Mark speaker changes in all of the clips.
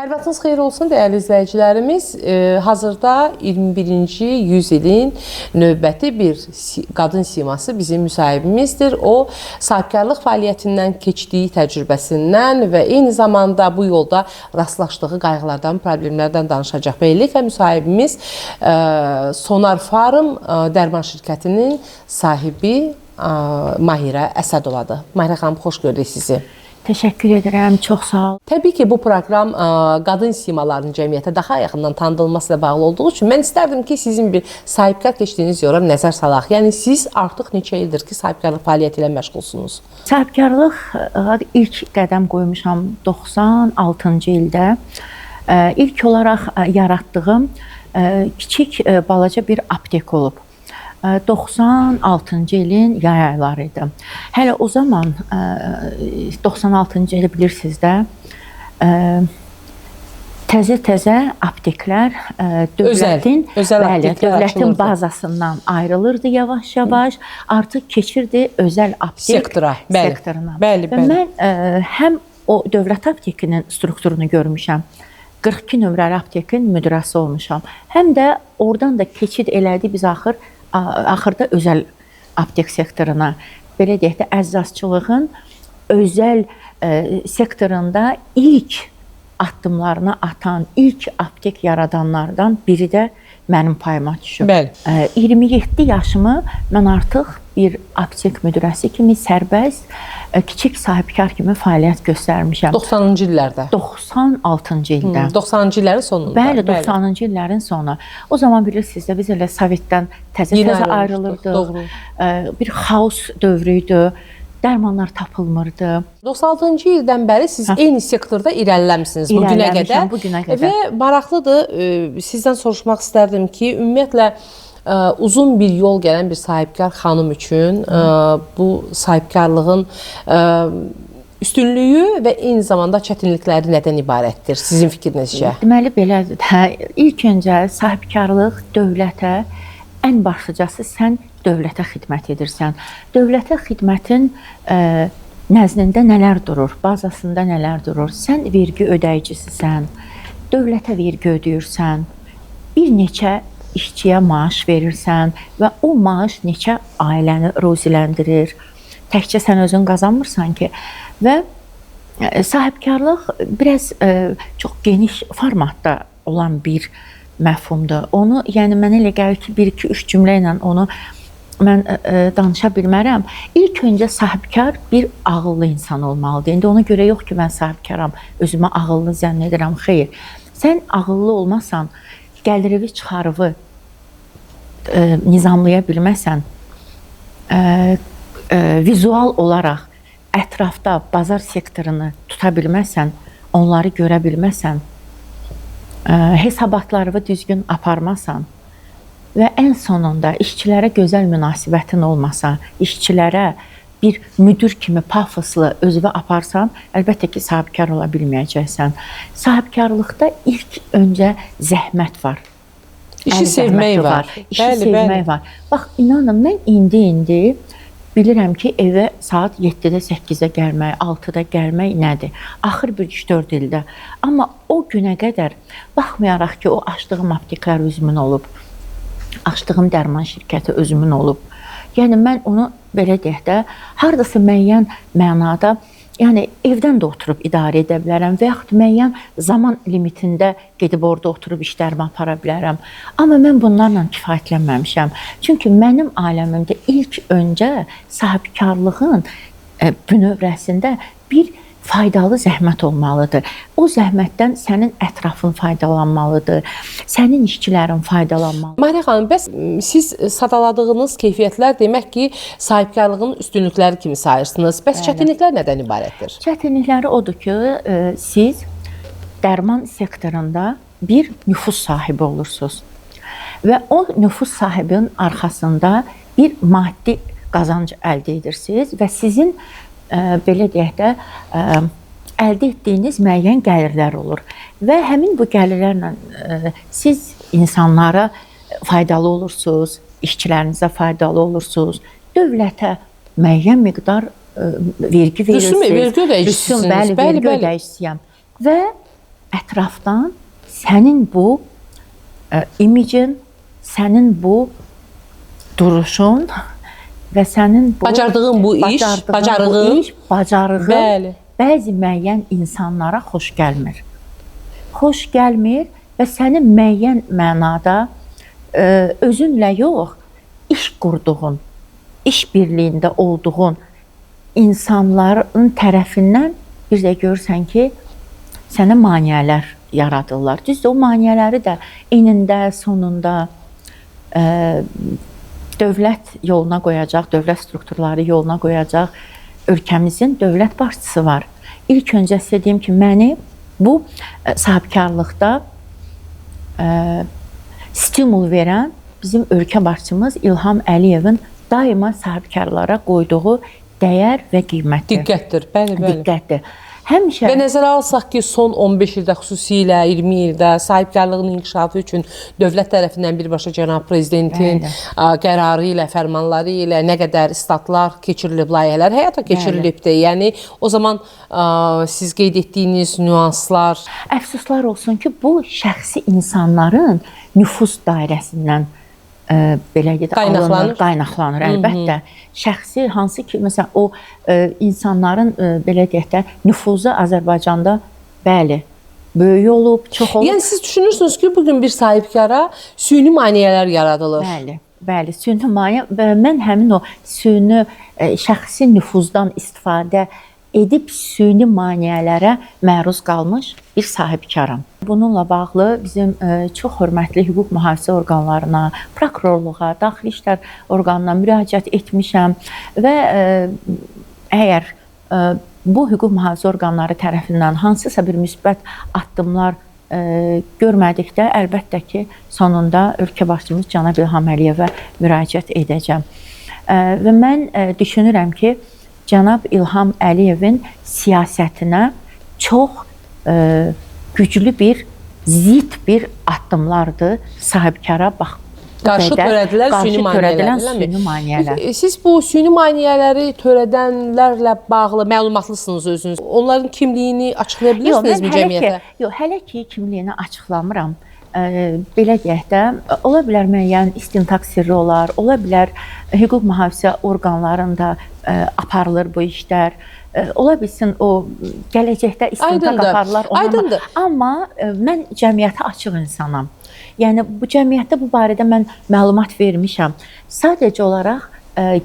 Speaker 1: Hər vaxtınız xeyir olsun dəyərli izləyicilərimiz. Hazırda 21-ci yüzilin növbəti bir qadın siması bizim müsahibimizdir. O, sahibkarlıq fəaliyyətindən keçdiyi təcrübəsindən və eyni zamanda bu yolda rastlaşdığı qayğılardan, problemlərdən danışacaq. Beləliklə, müsahibimiz Sonar Farm dərman şirkətinin sahibi Mahirə Əsədovadır. Mahirə xanım, xoş gördük sizi.
Speaker 2: Təşəkkür edirəm, çox sağ ol.
Speaker 1: Təbii ki, bu proqram qadın simalarının cəmiyyətə daha yaxından tanıdılması ilə bağlı olduğu üçün mən istərdim ki, sizin bir sahibkar keçdiyiniz yola nəzər salaq. Yəni, siz artıq neçə ildir ki, sahibkarlıq fəaliyyəti ilə məşğulsunuz?
Speaker 2: Sahibkarlıq ilk qədəm qoymuşam 96-cı ildə. İlk olaraq yaratdığım kiçik balaca bir aptek olub. 96-cı ilin yay ayları idi. Hələ o zaman 96-cı ili bilirsiniz də, təzə apteklər dövlətin bazasından ayrılırdı yavaş-yavaş, artıq keçirdi özəl aptek sektoruna. Mən həm o dövlət aptekinin strukturunu görmüşəm, 42 nömrəli aptekin müdirəsi olmuşam, həm də oradan da keçid elədi biz axırda özəl aptek sektoruna, belə deyək də, əzzazçılığın özəl sektorunda ilk addımlarını atan, ilk aptek yaradanlardan biri də mənim payıma düşüb. 27 yaşımı mən artıq bir aptek müdirəsi kimi sərbəst, kiçik sahibkar kimi fəaliyyət göstərmişəm.
Speaker 1: 90-cı illərdə?
Speaker 2: 96-cı ildə.
Speaker 1: 90-cı illərin sonunda?
Speaker 2: Bəli, 90-cı illərin sonu. O zaman bilirsiniz də, biz elə Sovetdən təzə-təzə ayrılırdıq. Bir xaos dövrü idi. Dərmanlar tapılmırdı.
Speaker 1: 96-cı ildən bəri siz eyni sektorda irəliləmişsiniz bugünə qədər. Və maraqlıdır, sizdən soruşmaq istərdim ki, ümumiyyətlə, uzun bir yol gələn bir sahibkar xanım üçün bu sahibkarlığın üstünlüyü və eyni zamanda çətinlikləri nədən ibarətdir sizin fikrinizcə?
Speaker 2: Deməli, belədir. İlk öncə sahibkarlıq dövlətə, ən başlıcası sən dövlətə xidmət edirsən. Dövlətə xidmətin nəzdində nələr durur, bazasında nələr durur? Sən vergi ödəyicisisən, dövlətə vergi ödəyirsən, bir neçə işçiyə maaş verirsən və o maaş neçə ailəni ruziləndirir. Təkcə sən özün qazanmırsan ki. Və sahibkarlıq biraz çox geniş formatda olan bir məfhumdur. Onu, yəni mənə elə gəlir ki, 1-2-3 cümlə ilə onu mən danışa bilmərəm. İlk öncə sahibkar bir ağıllı insan olmalıdır. İndi ona görə yox ki, mən sahibkaram, özümə ağıllı zənn edirəm. Xeyr, sən ağıllı olmasan, gəlirivi, çıxarıvı nizamlaya bilməsən, vizual olaraq ətrafda bazar sektorunu tuta bilməsən, onları görə bilməsən, hesabatlarını düzgün aparmasan və ən sonunda işçilərə gözəl münasibətin olmasa, işçilərə bir müdür kimi pafoslu özünü aparsan, əlbəttə ki, sahibkar ola bilməyəcəksən. Sahibkarlıqda ilk öncə zəhmət var.
Speaker 1: İşi sevmək var.
Speaker 2: İşi sevmək var. Bax, inanın, mən indi bilirəm ki, evə saat 7-də, 8-də gəlmək, 6-da gəlmək nədir? Axır bir 3-4 ildə. Amma o günə qədər, baxmayaraq ki, o açdığım apteklər özümün olub, açdığım dərman şirkəti özümün olub. Yəni, mən onu belə deyək də, haradasa müəyyən mənada, yəni evdən də oturub idarə edə bilərəm və yaxud müəyyən zaman limitində gedib orada oturub işlərimi apara bilərəm. Amma mən bunlarla kifayətlənməmişəm. Çünki mənim aləmimdə ilk öncə sahibkarlığın bünövrəsində bir faydalı zəhmət olmalıdır. O zəhmətdən sənin ətrafın faydalanmalıdır, sənin işçilərin faydalanmalıdır.
Speaker 1: Mahirə xanım, bəs siz sadaladığınız keyfiyyətlər demək ki, sahibkarlığın üstünlükləri kimi sayırsınız. Bəs çətinliklər nədən ibarətdir?
Speaker 2: Çətinlikləri odur ki, siz dərman sektorunda bir nüfus sahibi olursunuz və o nüfus sahibinin arxasında bir maddi qazanc əldə edirsiniz və sizin belə deyək də, əldə etdiyiniz müəyyən gəlirlər olur. Və həmin bu gəlirlərlə siz insanlara faydalı olursunuz, işçilərinizə faydalı olursunuz, dövlətə müəyyən miqdar vergi verirsiniz.
Speaker 1: Vergi ödəyicisiniz.
Speaker 2: Bəli, vergi ödəyicisiyəm. Və ətrafdan sənin bu imicin, sənin bu duruşun və sənin bu
Speaker 1: bacardığın bu iş, bacarığın, bəli,
Speaker 2: bəzi müəyyən insanlara xoş gəlmir. Xoş gəlmir və səni müəyyən mənada özünlə yox, iş qurduğun, iş birliyində olduğun insanların tərəfindən bir də görürsən ki, sənə maneələr yaradırlar. Düzdür, o maneələri də enində, sonunda dövlət yoluna qoyacaq, dövlət strukturları yoluna qoyacaq ölkəmizin dövlət başçısı var. İlk öncə sizə deyim ki, məni bu sahibkarlıqda stimul verən bizim ölkə başçımız İlham Əliyevin daima sahibkarlara qoyduğu dəyər və qiymətdir.
Speaker 1: Diqqətdir, bəli, bəli.
Speaker 2: Diqqətdir. Həmişə
Speaker 1: və nəzərə alsaq ki, son 15 ildə, xüsusilə 20 ildə sahibkarlığın inkişafı üçün dövlət tərəfindən birbaşa cənab prezidentin qərarı ilə, fərmanları ilə nə qədər statlar keçirilib, layihələr həyata keçirilibdir. Yəni, o zaman siz qeyd etdiyiniz nüanslar...
Speaker 2: Əfsuslar olsun ki, bu şəxsi insanların nüfuz dairəsindən belə qaynaqlanır əlbəttə. Şəxsi hansı ki, məsələn, o insanların belə deyək də nüfuzu Azərbaycanda bəli, böyük olub, çox olub.
Speaker 1: Yəni siz düşünürsünüz ki, bugün bir sahibkara süni maneələr yaradılır.
Speaker 2: Bəli, bəli, süni maneə və mən həmin o süni şəxsi nüfuzdan istifadə edib süni maneələrə məruz qalmış bir sahibkaram. Bununla bağlı bizim çox hörmətli hüquq mühafizə orqanlarına, prokurorluğa, daxili işlər orqanına müraciət etmişəm və əgər bu hüquq mühafizə orqanları tərəfindən hansısa bir müsbət addımlar görmədikdə, əlbəttə ki, sonunda ölkə başçımız cənab İlham Əliyevə müraciət edəcəm. Və mən düşünürəm ki, cənab İlham Əliyevin siyasətinə çox güclü bir, zid bir addımlardır sahibkara bax.
Speaker 1: Qarşı törədilən süni maneələr. Siz bu süni maneələri törədənlərlə bağlı məlumatlısınız özünüz. Onların kimliyini açıqlaya bilirsinizmi cəmiyyətə?
Speaker 2: Yox, hələ ki kimliyini açıqlamıram. Belə deyək də, ola bilər müəyyən istintaq sirri olar, ola bilər hüquq mühafizə orqanlarında aparılır bu işlər. Ola bilsin o gələcəkdə istintaq aparılar.
Speaker 1: Aydındır.
Speaker 2: Amma mən cəmiyyətə açıq insanam. Yəni bu cəmiyyətdə bu barədə mən məlumat vermişəm. Sadəcə olaraq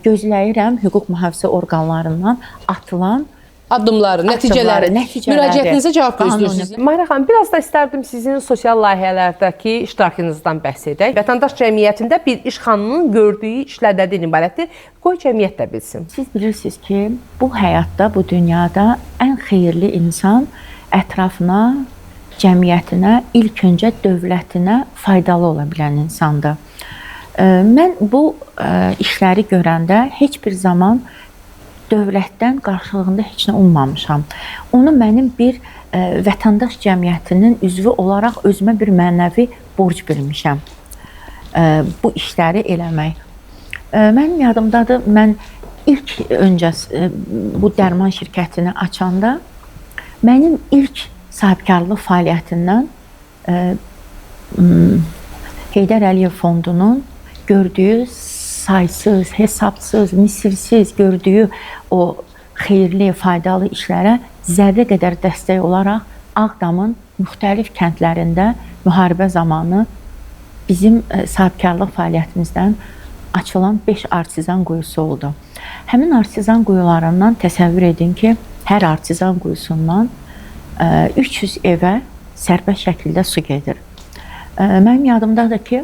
Speaker 2: gözləyirəm hüquq mühafizə orqanlarından atılan
Speaker 1: addımları, nəticələri, müraciətinizə cavab gözləyirsiniz. Mahirə xanım, biraz da istərdim sizin sosial layihələrdəki iştirakınızdan bəhs edək. Vətəndaş cəmiyyətində bir işxananın gördüyü işlər nədən ibarətdir? Qoy cəmiyyət də bilsin.
Speaker 2: Siz bilirsiniz ki, bu həyatda, bu dünyada ən xeyirli insan ətrafına, cəmiyyətinə, ilk öncə dövlətinə faydalı ola bilən insandır. Mən bu işləri görəndə heç bir zaman dövlətdən qarşılığında heç nə ummamışam. Onu mənim bir vətəndaş cəmiyyətinin üzvü olaraq özümə bir mənəvi borc bilmişəm bu işləri eləmək. Mənim yadımdadır, mən ilk öncə bu dərman şirkətini açanda mənim ilk sahibkarlıq fəaliyyətindən Heydər Əliyev Fondunun gördüyü saysız, hesabsız, misilsiz gördüyü o xeyirli, faydalı işlərə zərrə qədər dəstək olaraq Ağdamın müxtəlif kəndlərində müharibə zamanı bizim sahibkarlıq fəaliyyətimizdən açılan 5 artizan quyusu oldu. Həmin artizan quyularından təsəvvür edin ki, hər artizan quyusundan 300 evə sərbəst şəkildə su gedir. Mənim yadımdadır ki,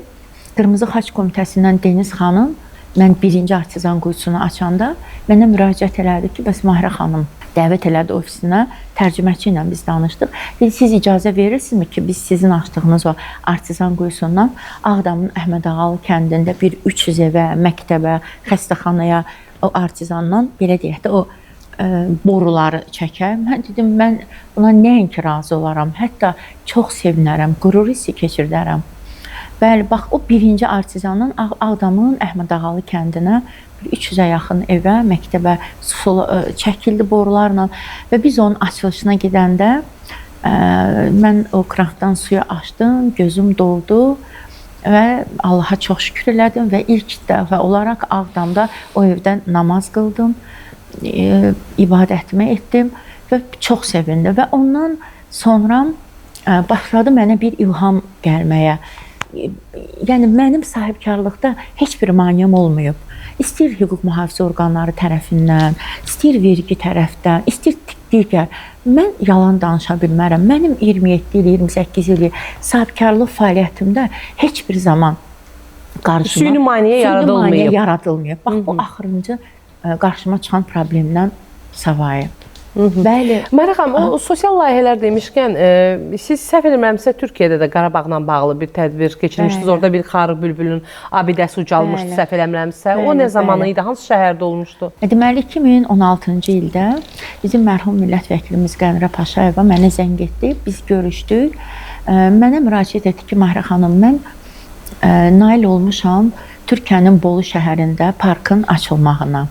Speaker 2: Qırmızı Xaç Komitəsindən Deniz xanım mən birinci artizan quyusunu açanda mənə müraciət elədi ki, bəs Mahirə xanım dəvət elədi ofisinə, tərcüməçi ilə biz danışdıq. Dedi, siz icazə verirsinizmi ki, biz sizin açdığınız o artizan quyusundan Ağdamın Əhmədağalı kəndində bir 300 evə, məktəbə, xəstəxanaya o artizandan, belə deyək də, o boruları çəkər. Mən dedim, mən buna nəinki razı olaram, hətta çox sevinərəm, qürur hissi keçirdərəm. Bəli, bax, o birinci artizanın Ağdamın Əhmədağalı kəndinə 300-ə yaxın evə, məktəbə çəkildi borularla və biz onun açılışına gedəndə Mən o krandan suyu açdım, gözüm doldu və Allaha çox şükür elədim və ilk dəfə olaraq Ağdamda o evdə namaz qıldım, ibadətimi etdim və çox sevindim və ondan sonra başladı mənə bir ilham gəlməyə. Yəni mənim sahibkarlıqda heç bir maneəm olmayıb. İstər hüquq mühafizə orqanları tərəfindən, istər vergi tərəfdən, istər digər. Mən yalan danışa bilmərəm. Mənim 27 il, 28 il sahibkarlıq fəaliyyətimdə heç bir zaman qarşıma
Speaker 1: süni maneə
Speaker 2: yaradılmayıb. Bax bu axırıncı qarşıma çıxan problemdən savayı. Bəli.
Speaker 1: Mariya xanım, o sosial layihələr demişkən, siz səhv eləmirəmsə Türkiyədə də Qarabağla bağlı bir tədbir keçirmişdiniz. Orada bir xarı bülbülün abidəsi ucalmışdı, səhv eləmirəmsə. O nə zamanı idi? Hansı şəhərdə olmuşdu?
Speaker 2: Deməli 2016-cı ildə bizim mərhum millət vəkilimiz Qəmrə Paşayeva mənə zəng etdi. Biz görüşdük. Mənə müraciət etdi ki, Mariya xanım, mən nail olmuşam Türkiyənin Bolu şəhərində parkın açılmağına.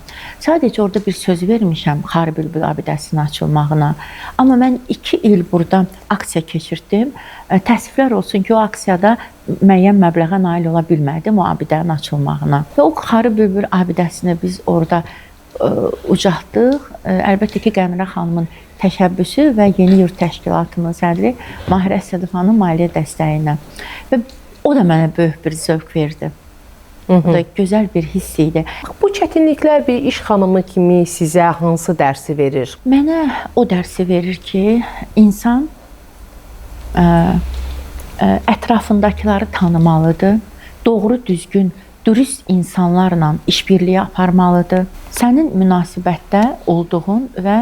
Speaker 2: Sadəcə orada bir söz vermişəm Xarı bülbül abidəsinin açılmağına. Amma mən 2 il burada aksiya keçirdim. Təəssüflər olsun ki, o aksiyada müəyyən məbləğə nail ola bilmədim o abidənin açılmağına. Və o Xarı bülbül abidəsini biz orada ucaltdıq. Əlbəttə ki, Qəmrə xanımın təşəbbüsü və Yeni Yurt Təşkilatının sədri Mahirə Əsədovanın maliyyə dəstəyi ilə. Və o da mənə böyük bir zövq verdi. O da gözəl bir hiss idi.
Speaker 1: Bu çətinliklər bir iş xanımı kimi sizə hansı dərsi verir?
Speaker 2: Mənə o dərsi verir ki, insan ətrafındakiləri tanımalıdır, doğru, düzgün, dürüst insanlarla işbirliyi aparmalıdır. Sənin münasibətdə olduğun və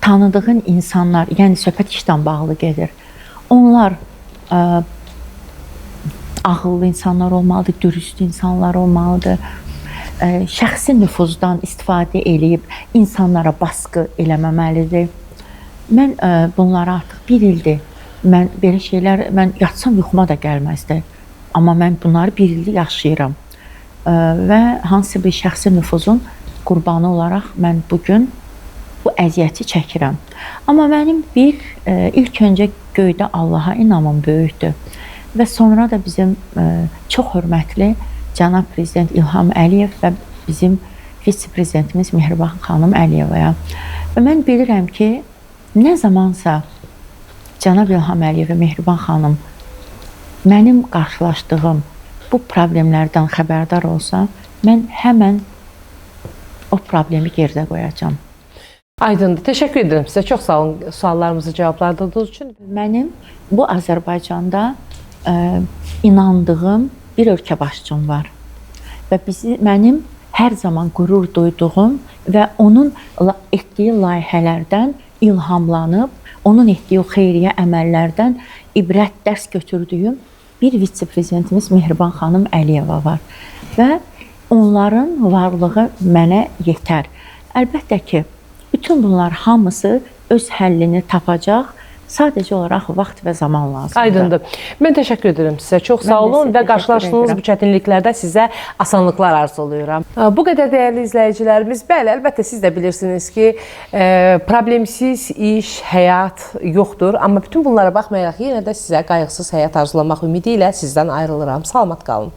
Speaker 2: tanıdığın insanlar, yəni söhbət işdən bağlı gedir. Onlar ağıllı insanlar olmalıdır, dürüst insanlar olmalıdır. Şəxsi nüfuzdan istifadə eləyib insanlara baskı eləməməlidir. Mən bunlara artıq 1 ildir. Mən belə şeylər, mən yatsam yuxuma da gəlməzdi. Amma mən bunları 1 ildir yaşayıram. Və hansı bir şəxsi nüfuzun qurbanı olaraq mən bugün bu əziyyəti çəkirəm. Amma mənim ilk öncə göydə Allaha inamım böyükdür. Və sonra da bizim çox hörmətli cənab prezident İlham Əliyev və bizim vitse-prezidentimiz Mehriban xanım Əliyevaya. Və mən bilirəm ki, nə zamansa cənab İlham Əliyev və Mehriban xanım mənim qarşılaşdığım bu problemlərdən xəbərdar olsa, mən həmən o problemi geridə qoyacağam.
Speaker 1: Aydındır. Təşəkkür edirəm sizə. Çox sağ olun suallarımızı cavabladığınız üçün.
Speaker 2: Mənim bu Azərbaycanda inandığım bir ölkə başçım var və mənim hər zaman qürur duyduğum və onun etdiyi layihələrdən ilhamlanıb, onun etdiyi xeyriyyə əməllərdən ibrət dərs götürdüyüm bir vitse-prezidentimiz Mehriban xanım Əliyeva var və onların varlığı mənə yetər. Əlbəttə ki, bütün bunlar hamısı öz həllini tapacaq. Sadəcə olaraq vaxt və zaman lazımdır.
Speaker 1: Aydındır. Mən təşəkkür edirəm sizə. Çox sağ olun və qarşılaşdığınız bu çətinliklərdə sizə asanlıqlar arzulayıram. Bu qədər dəyərli izləyicilərimiz, bəli, əlbəttə siz də bilirsiniz ki, problemsiz iş, həyat yoxdur. Amma bütün bunlara baxmayaraq yenə də sizə qayğısız həyat arzulamaq ümidi ilə sizdən ayrılıram. Salamat qalın.